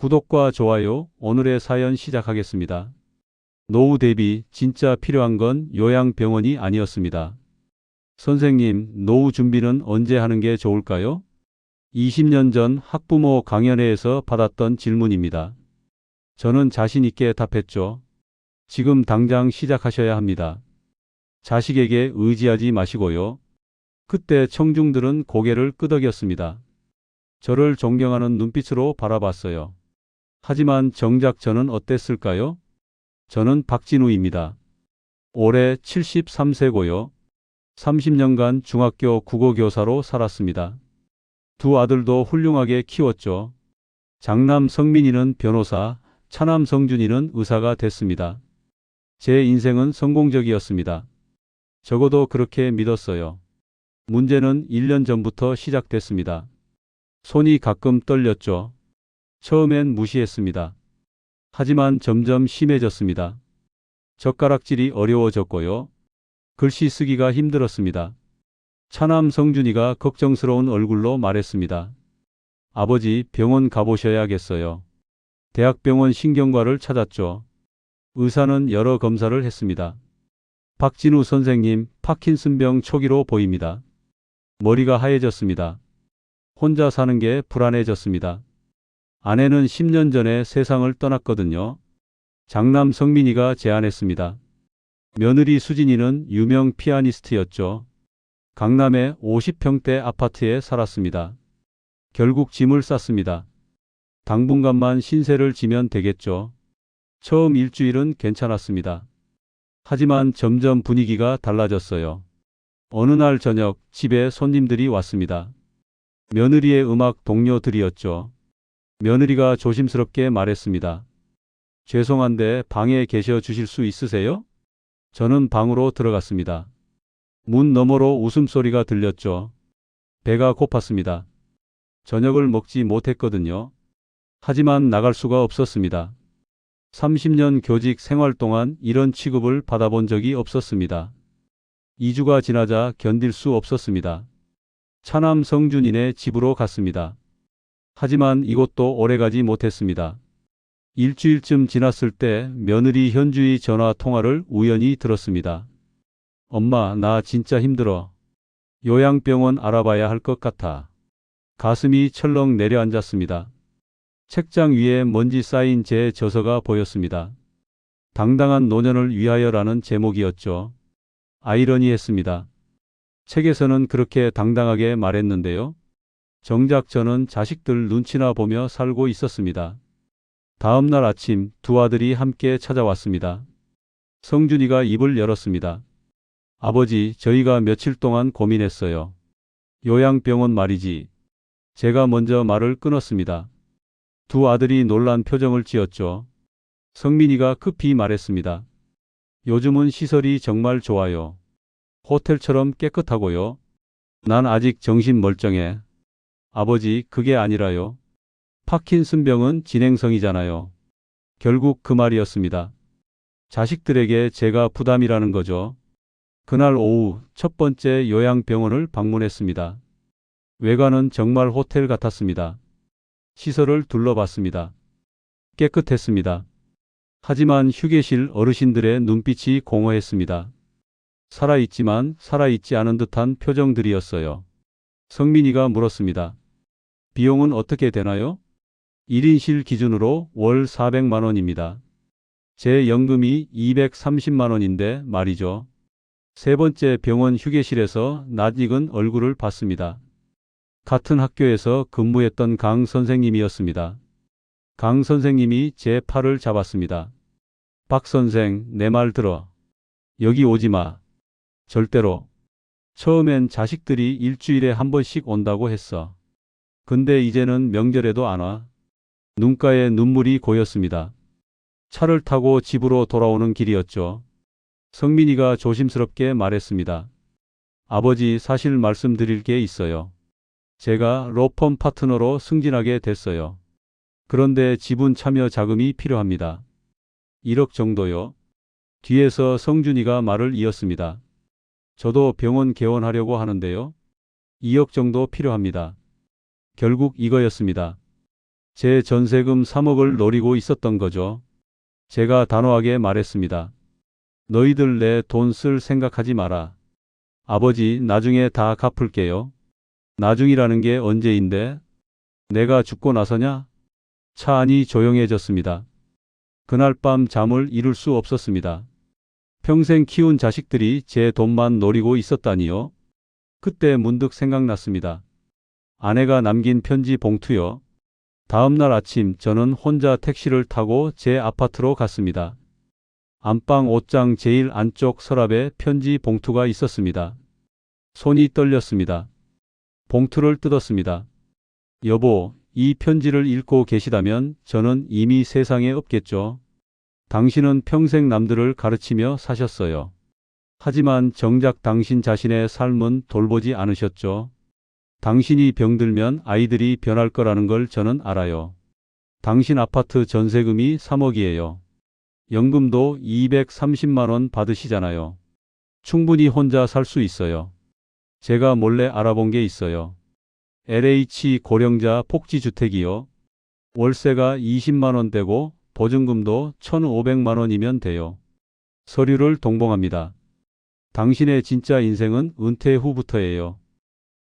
구독과 좋아요, 오늘의 사연 시작하겠습니다. 노후 대비 진짜 필요한 건 요양병원이 아니었습니다. 선생님, 노후 준비는 언제 하는 게 좋을까요? 20년 전 학부모 강연회에서 받았던 질문입니다. 저는 자신 있게 답했죠. 지금 당장 시작하셔야 합니다. 자식에게 의지하지 마시고요. 그때 청중들은 고개를 끄덕였습니다. 저를 존경하는 눈빛으로 바라봤어요. 하지만 정작 저는 어땠을까요? 저는 박진우입니다. 올해 73세고요. 30년간 중학교 국어교사로 살았습니다. 두 아들도 훌륭하게 키웠죠. 장남 성민이는 변호사, 차남 성준이는 의사가 됐습니다. 제 인생은 성공적이었습니다. 적어도 그렇게 믿었어요. 문제는 1년 전부터 시작됐습니다. 손이 가끔 떨렸죠. 처음엔 무시했습니다. 하지만 점점 심해졌습니다. 젓가락질이 어려워졌고요. 글씨 쓰기가 힘들었습니다. 차남 성준이가 걱정스러운 얼굴로 말했습니다. 아버지, 병원 가보셔야겠어요. 대학병원 신경과를 찾았죠. 의사는 여러 검사를 했습니다. 박진우 선생님, 파킨슨병 초기로 보입니다. 머리가 하얘졌습니다. 혼자 사는 게 불안해졌습니다. 아내는 10년 전에 세상을 떠났거든요. 장남 성민이가 제안했습니다. 며느리 수진이는 유명 피아니스트였죠. 강남의 50평대 아파트에 살았습니다. 결국 짐을 쌌습니다. 당분간만 신세를 지면 되겠죠. 처음 일주일은 괜찮았습니다. 하지만 점점 분위기가 달라졌어요. 어느 날 저녁 집에 손님들이 왔습니다. 며느리의 음악 동료들이었죠. 며느리가 조심스럽게 말했습니다. 죄송한데 방에 계셔 주실 수 있으세요? 저는 방으로 들어갔습니다. 문 너머로 웃음소리가 들렸죠. 배가 고팠습니다. 저녁을 먹지 못했거든요. 하지만 나갈 수가 없었습니다. 30년 교직 생활 동안 이런 취급을 받아본 적이 없었습니다. 2주가 지나자 견딜 수 없었습니다. 차남 성준이네 집으로 갔습니다. 하지만 이곳도 오래가지 못했습니다. 일주일쯤 지났을 때 며느리 현주의 전화 통화를 우연히 들었습니다. 엄마, 나 진짜 힘들어. 요양병원 알아봐야 할 것 같아. 가슴이 철렁 내려앉았습니다. 책장 위에 먼지 쌓인 제 저서가 보였습니다. 당당한 노년을 위하여라는 제목이었죠. 아이러니했습니다. 책에서는 그렇게 당당하게 말했는데요. 정작 저는 자식들 눈치나 보며 살고 있었습니다. 다음 날 아침 두 아들이 함께 찾아왔습니다. 성준이가 입을 열었습니다. 아버지, 저희가 며칠 동안 고민했어요. 요양병원 말이지. 제가 먼저 말을 끊었습니다. 두 아들이 놀란 표정을 지었죠. 성민이가 급히 말했습니다. 요즘은 시설이 정말 좋아요. 호텔처럼 깨끗하고요. 난 아직 정신 멀쩡해. 아버지, 그게 아니라요. 파킨슨병은 진행성이잖아요. 결국 그 말이었습니다. 자식들에게 제가 부담이라는 거죠. 그날 오후 첫 번째 요양병원을 방문했습니다. 외관은 정말 호텔 같았습니다. 시설을 둘러봤습니다. 깨끗했습니다. 하지만 휴게실 어르신들의 눈빛이 공허했습니다. 살아있지만 살아있지 않은 듯한 표정들이었어요. 성민이가 물었습니다. 비용은 어떻게 되나요? 1인실 기준으로 월 400만 원입니다. 제 연금이 230만 원인데 말이죠. 세 번째 병원 휴게실에서 낯익은 얼굴을 봤습니다. 같은 학교에서 근무했던 강 선생님이었습니다. 강 선생님이 제 팔을 잡았습니다. 박 선생, 내 말 들어. 여기 오지 마. 절대로. 처음엔 자식들이 일주일에 한 번씩 온다고 했어. 근데 이제는 명절에도 안 와. 눈가에 눈물이 고였습니다. 차를 타고 집으로 돌아오는 길이었죠. 성민이가 조심스럽게 말했습니다. 아버지, 사실 말씀드릴 게 있어요. 제가 로펌 파트너로 승진하게 됐어요. 그런데 지분 참여 자금이 필요합니다. 1억 정도요. 뒤에서 성준이가 말을 이었습니다. 저도 병원 개원하려고 하는데요. 2억 정도 필요합니다. 결국 이거였습니다. 제 전세금 3억을 노리고 있었던 거죠. 제가 단호하게 말했습니다. 너희들 내 돈 쓸 생각하지 마라. 아버지, 나중에 다 갚을게요. 나중이라는 게 언제인데? 내가 죽고 나서냐? 차 안이 조용해졌습니다. 그날 밤 잠을 이룰 수 없었습니다. 평생 키운 자식들이 제 돈만 노리고 있었다니요. 그때 문득 생각났습니다. 아내가 남긴 편지 봉투요. 다음 날 아침 저는 혼자 택시를 타고 제 아파트로 갔습니다. 안방 옷장 제일 안쪽 서랍에 편지 봉투가 있었습니다. 손이 떨렸습니다. 봉투를 뜯었습니다. 여보, 이 편지를 읽고 계시다면 저는 이미 세상에 없겠죠. 당신은 평생 남들을 가르치며 사셨어요. 하지만 정작 당신 자신의 삶은 돌보지 않으셨죠. 당신이 병들면 아이들이 변할 거라는 걸 저는 알아요. 당신 아파트 전세금이 3억이에요. 연금도 230만 원 받으시잖아요. 충분히 혼자 살 수 있어요. 제가 몰래 알아본 게 있어요. LH 고령자 복지주택이요. 월세가 20만 원대고 보증금도 1,500만 원이면 돼요. 서류를 동봉합니다. 당신의 진짜 인생은 은퇴 후부터예요.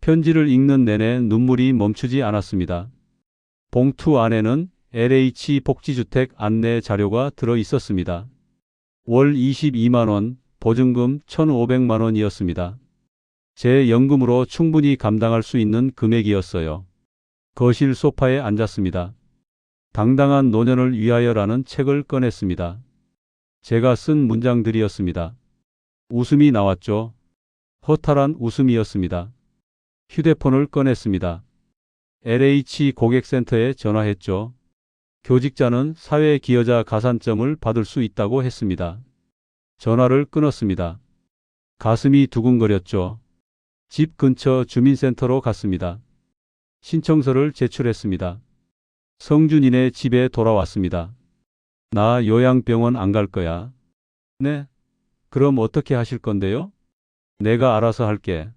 편지를 읽는 내내 눈물이 멈추지 않았습니다. 봉투 안에는 LH 복지주택 안내 자료가 들어 있었습니다. 월 22만 원, 보증금 1,500만 원이었습니다. 제 연금으로 충분히 감당할 수 있는 금액이었어요. 거실 소파에 앉았습니다. 당당한 노년을 위하여라는 책을 꺼냈습니다. 제가 쓴 문장들이었습니다. 웃음이 나왔죠. 허탈한 웃음이었습니다. 휴대폰을 꺼냈습니다. LH 고객센터에 전화했죠. 교직자는 사회기여자 가산점을 받을 수 있다고 했습니다. 전화를 끊었습니다. 가슴이 두근거렸죠. 집 근처 주민센터로 갔습니다. 신청서를 제출했습니다. 성준이네 집에 돌아왔습니다. 나 요양병원 안 갈 거야. 네? 그럼 어떻게 하실 건데요? 내가 알아서 할게.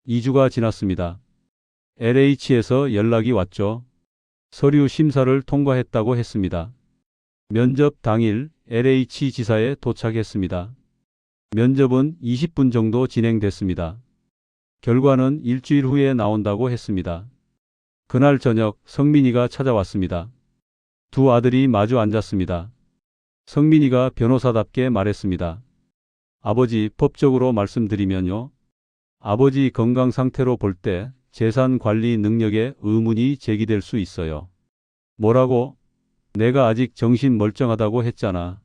2주가 지났습니다. LH에서 연락이 왔죠. 서류 심사를 통과했다고 했습니다. 면접 당일 LH 지사에 도착했습니다. 면접은 20분 정도 진행됐습니다. 결과는 일주일 후에 나온다고 했습니다. 그날 저녁 성민이가 찾아왔습니다. 두 아들이 마주 앉았습니다. 성민이가 변호사답게 말했습니다. 아버지, 법적으로 말씀드리면요. 아버지 건강 상태로 볼 때 재산 관리 능력에 의문이 제기될 수 있어요. 뭐라고? 내가 아직 정신 멀쩡하다고 했잖아.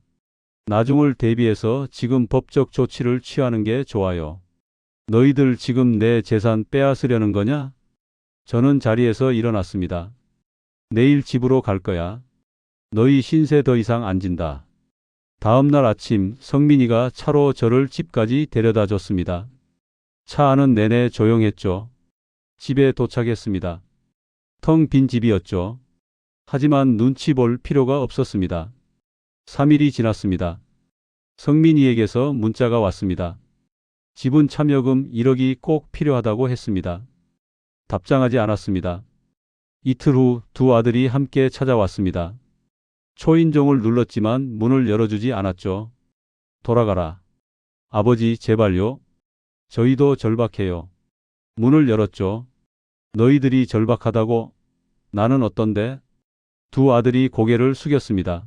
나중을 대비해서 지금 법적 조치를 취하는 게 좋아요. 너희들 지금 내 재산 빼앗으려는 거냐? 저는 자리에서 일어났습니다. 내일 집으로 갈 거야. 너희 신세 더 이상 안 진다. 다음 날 아침 성민이가 차로 저를 집까지 데려다 줬습니다. 차 안은 내내 조용했죠. 집에 도착했습니다. 텅 빈 집이었죠. 하지만 눈치 볼 필요가 없었습니다. 3일이 지났습니다. 성민이에게서 문자가 왔습니다. 지분 참여금 1억이 꼭 필요하다고 했습니다. 답장하지 않았습니다. 이틀 후 두 아들이 함께 찾아왔습니다. 초인종을 눌렀지만 문을 열어주지 않았죠. 돌아가라. 아버지, 제발요. 저희도 절박해요. 문을 열었죠. 너희들이 절박하다고? 나는 어떤데? 두 아들이 고개를 숙였습니다.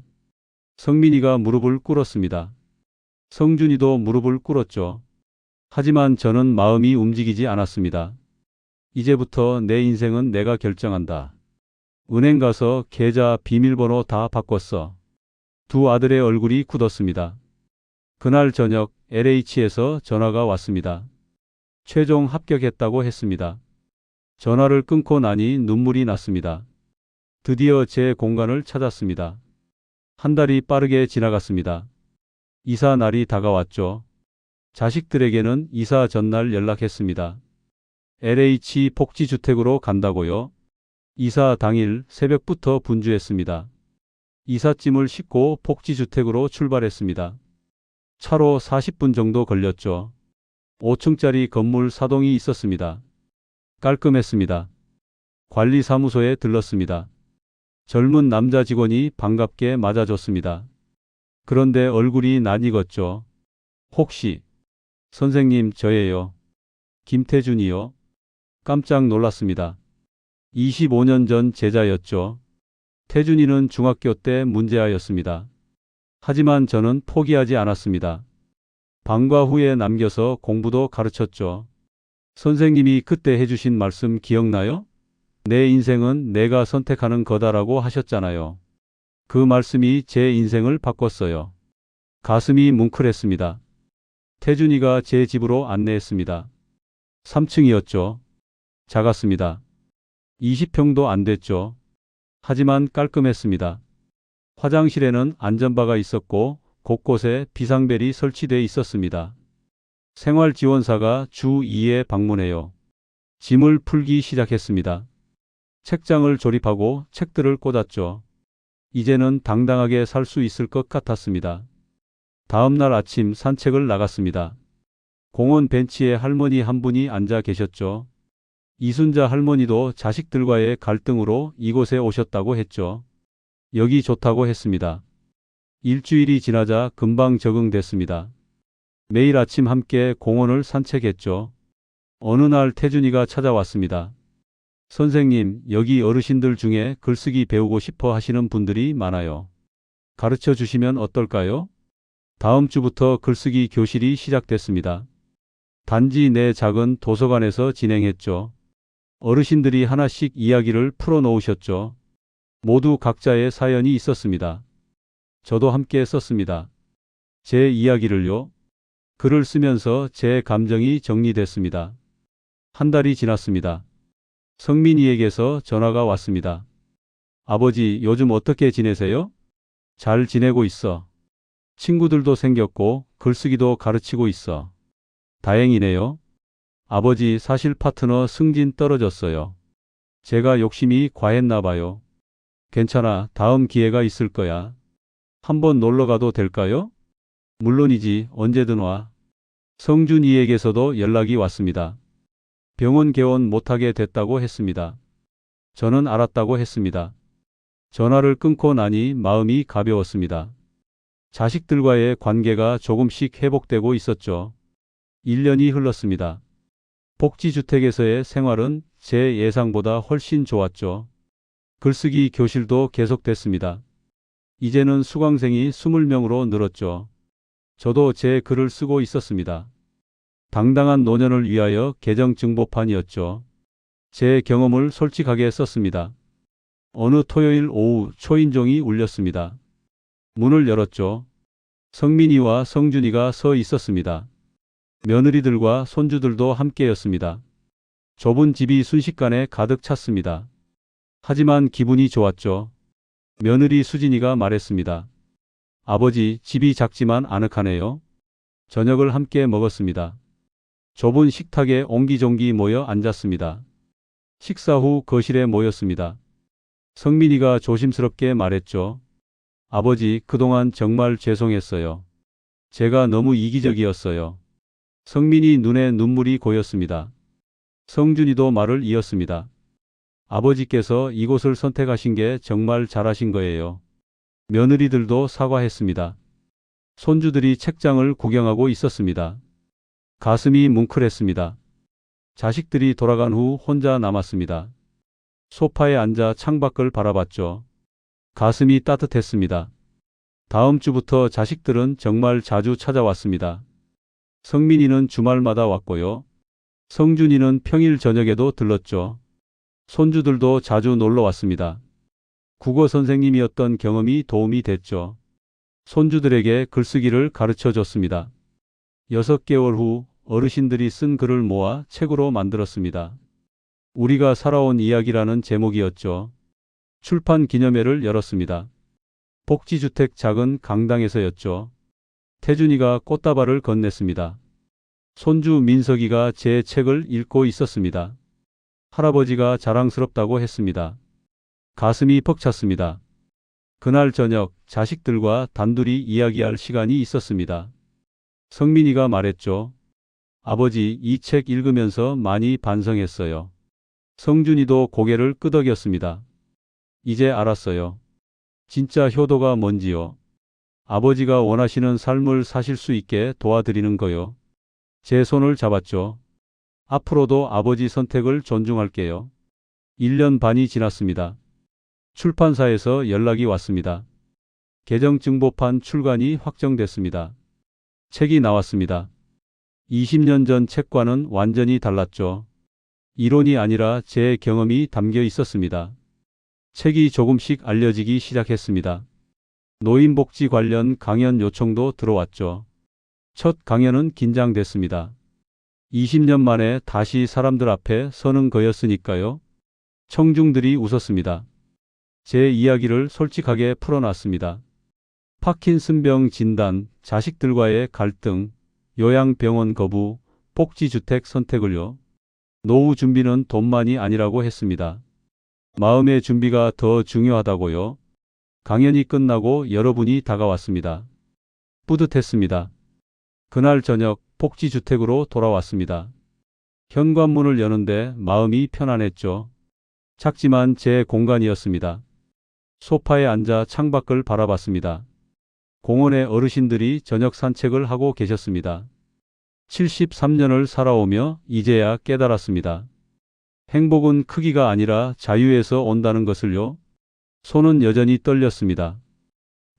성민이가 무릎을 꿇었습니다. 성준이도 무릎을 꿇었죠. 하지만 저는 마음이 움직이지 않았습니다. 이제부터 내 인생은 내가 결정한다. 은행 가서 계좌 비밀번호 다 바꿨어. 두 아들의 얼굴이 굳었습니다. 그날 저녁 LH에서 전화가 왔습니다. 최종 합격했다고 했습니다. 전화를 끊고 나니 눈물이 났습니다. 드디어 제 공간을 찾았습니다. 한 달이 빠르게 지나갔습니다. 이사 날이 다가왔죠. 자식들에게는 이사 전날 연락했습니다. LH 복지주택으로 간다고요? 이사 당일 새벽부터 분주했습니다. 이삿짐을 싣고 복지주택으로 출발했습니다. 차로 40분 정도 걸렸죠. 5층짜리 건물 사동이 있었습니다. 깔끔했습니다. 관리사무소에 들렀습니다. 젊은 남자 직원이 반갑게 맞아줬습니다. 그런데 얼굴이 낯익었죠. 혹시 선생님 저예요. 김태준이요. 깜짝 놀랐습니다. 25년 전 제자였죠. 태준이는 중학교 때 문제아였습니다. 하지만 저는 포기하지 않았습니다. 방과 후에 남겨서 공부도 가르쳤죠. 선생님이 그때 해주신 말씀 기억나요? 내 인생은 내가 선택하는 거다라고 하셨잖아요. 그 말씀이 제 인생을 바꿨어요. 가슴이 뭉클했습니다. 태준이가 제 집으로 안내했습니다. 3층이었죠. 작았습니다. 20평도 안 됐죠. 하지만 깔끔했습니다. 화장실에는 안전바가 있었고 곳곳에 비상벨이 설치되어 있었습니다. 생활지원사가 주 2회 방문해요. 짐을 풀기 시작했습니다. 책장을 조립하고 책들을 꽂았죠. 이제는 당당하게 살 수 있을 것 같았습니다. 다음 날 아침 산책을 나갔습니다. 공원 벤치에 할머니 한 분이 앉아 계셨죠. 이순자 할머니도 자식들과의 갈등으로 이곳에 오셨다고 했죠. 여기 좋다고 했습니다. 일주일이 지나자 금방 적응됐습니다. 매일 아침 함께 공원을 산책했죠. 어느 날 태준이가 찾아왔습니다. 선생님, 여기 어르신들 중에 글쓰기 배우고 싶어 하시는 분들이 많아요. 가르쳐 주시면 어떨까요? 다음 주부터 글쓰기 교실이 시작됐습니다. 단지 내 작은 도서관에서 진행했죠. 어르신들이 하나씩 이야기를 풀어놓으셨죠. 모두 각자의 사연이 있었습니다. 저도 함께 썼습니다. 제 이야기를요. 글을 쓰면서 제 감정이 정리됐습니다. 한 달이 지났습니다. 성민이에게서 전화가 왔습니다. 아버지, 요즘 어떻게 지내세요? 잘 지내고 있어. 친구들도 생겼고 글쓰기도 가르치고 있어. 다행이네요. 아버지, 사실 파트너 승진 떨어졌어요. 제가 욕심이 과했나 봐요. 괜찮아. 다음 기회가 있을 거야. 한번 놀러 가도 될까요? 물론이지. 언제든 와. 성준이에게서도 연락이 왔습니다. 병원 개원 못하게 됐다고 했습니다. 저는 알았다고 했습니다. 전화를 끊고 나니 마음이 가벼웠습니다. 자식들과의 관계가 조금씩 회복되고 있었죠. 1년이 흘렀습니다. 복지주택에서의 생활은 제 예상보다 훨씬 좋았죠. 글쓰기 교실도 계속됐습니다. 이제는 수강생이 20명으로 늘었죠. 저도 제 글을 쓰고 있었습니다. 당당한 노년을 위하여 개정 증보판이었죠. 제 경험을 솔직하게 썼습니다. 어느 토요일 오후 초인종이 울렸습니다. 문을 열었죠. 성민이와 성준이가 서 있었습니다. 며느리들과 손주들도 함께였습니다. 좁은 집이 순식간에 가득 찼습니다. 하지만 기분이 좋았죠. 며느리 수진이가 말했습니다. 아버지, 집이 작지만 아늑하네요. 저녁을 함께 먹었습니다. 좁은 식탁에 옹기종기 모여 앉았습니다. 식사 후 거실에 모였습니다. 성민이가 조심스럽게 말했죠. 아버지, 그동안 정말 죄송했어요. 제가 너무 이기적이었어요. 성민이 눈에 눈물이 고였습니다. 성준이도 말을 이었습니다. 아버지께서 이곳을 선택하신 게 정말 잘하신 거예요. 며느리들도 사과했습니다. 손주들이 책장을 구경하고 있었습니다. 가슴이 뭉클했습니다. 자식들이 돌아간 후 혼자 남았습니다. 소파에 앉아 창밖을 바라봤죠. 가슴이 따뜻했습니다. 다음 주부터 자식들은 정말 자주 찾아왔습니다. 성민이는 주말마다 왔고요. 성준이는 평일 저녁에도 들렀죠. 손주들도 자주 놀러 왔습니다. 국어 선생님이었던 경험이 도움이 됐죠. 손주들에게 글쓰기를 가르쳐 줬습니다. 6개월 후 어르신들이 쓴 글을 모아 책으로 만들었습니다. 우리가 살아온 이야기라는 제목이었죠. 출판 기념회를 열었습니다. 복지주택 작은 강당에서였죠. 태준이가 꽃다발을 건넸습니다. 손주 민석이가 제 책을 읽고 있었습니다. 할아버지가 자랑스럽다고 했습니다. 가슴이 벅찼습니다. 그날 저녁 자식들과 단둘이 이야기할 시간이 있었습니다. 성민이가 말했죠. 아버지, 이 책 읽으면서 많이 반성했어요. 성준이도 고개를 끄덕였습니다. 이제 알았어요. 진짜 효도가 뭔지요. 아버지가 원하시는 삶을 사실 수 있게 도와드리는 거요. 제 손을 잡았죠. 앞으로도 아버지 선택을 존중할게요. 1년 반이 지났습니다. 출판사에서 연락이 왔습니다. 개정증보판 출간이 확정됐습니다. 책이 나왔습니다. 20년 전 책과는 완전히 달랐죠. 이론이 아니라 제 경험이 담겨 있었습니다. 책이 조금씩 알려지기 시작했습니다. 노인복지 관련 강연 요청도 들어왔죠. 첫 강연은 긴장됐습니다. 20년 만에 다시 사람들 앞에 서는 거였으니까요. 청중들이 웃었습니다. 제 이야기를 솔직하게 풀어놨습니다. 파킨슨병 진단, 자식들과의 갈등, 요양병원 거부, 복지주택 선택을요. 노후 준비는 돈만이 아니라고 했습니다. 마음의 준비가 더 중요하다고요. 강연이 끝나고 여러분이 다가왔습니다. 뿌듯했습니다. 그날 저녁 복지주택으로 돌아왔습니다. 현관문을 여는데 마음이 편안했죠. 작지만 제 공간이었습니다. 소파에 앉아 창밖을 바라봤습니다. 공원에 어르신들이 저녁 산책을 하고 계셨습니다. 73년을 살아오며 이제야 깨달았습니다. 행복은 크기가 아니라 자유에서 온다는 것을요. 손은 여전히 떨렸습니다.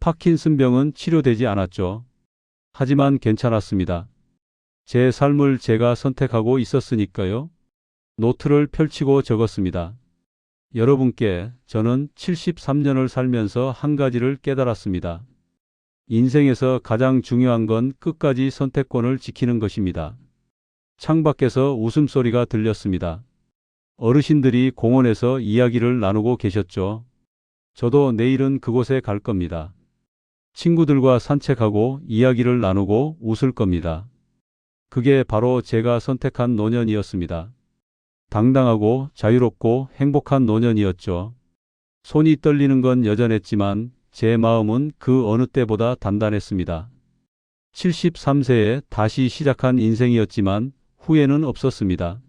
파킨슨병은 치료되지 않았죠. 하지만 괜찮았습니다. 제 삶을 제가 선택하고 있었으니까요. 노트를 펼치고 적었습니다. 여러분께 저는 73년을 살면서 한 가지를 깨달았습니다. 인생에서 가장 중요한 건 끝까지 선택권을 지키는 것입니다. 창밖에서 웃음소리가 들렸습니다. 어르신들이 공원에서 이야기를 나누고 계셨죠. 저도 내일은 그곳에 갈 겁니다. 친구들과 산책하고 이야기를 나누고 웃을 겁니다. 그게 바로 제가 선택한 노년이었습니다. 당당하고 자유롭고 행복한 노년이었죠. 손이 떨리는 건 여전했지만 제 마음은 그 어느 때보다 단단했습니다. 73세에 다시 시작한 인생이었지만 후회는 없었습니다.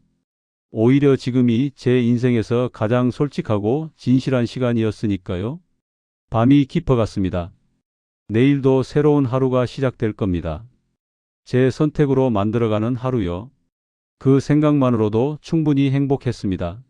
오히려 지금이 제 인생에서 가장 솔직하고 진실한 시간이었으니까요. 밤이 깊어갔습니다. 내일도 새로운 하루가 시작될 겁니다. 제 선택으로 만들어가는 하루요. 그 생각만으로도 충분히 행복했습니다.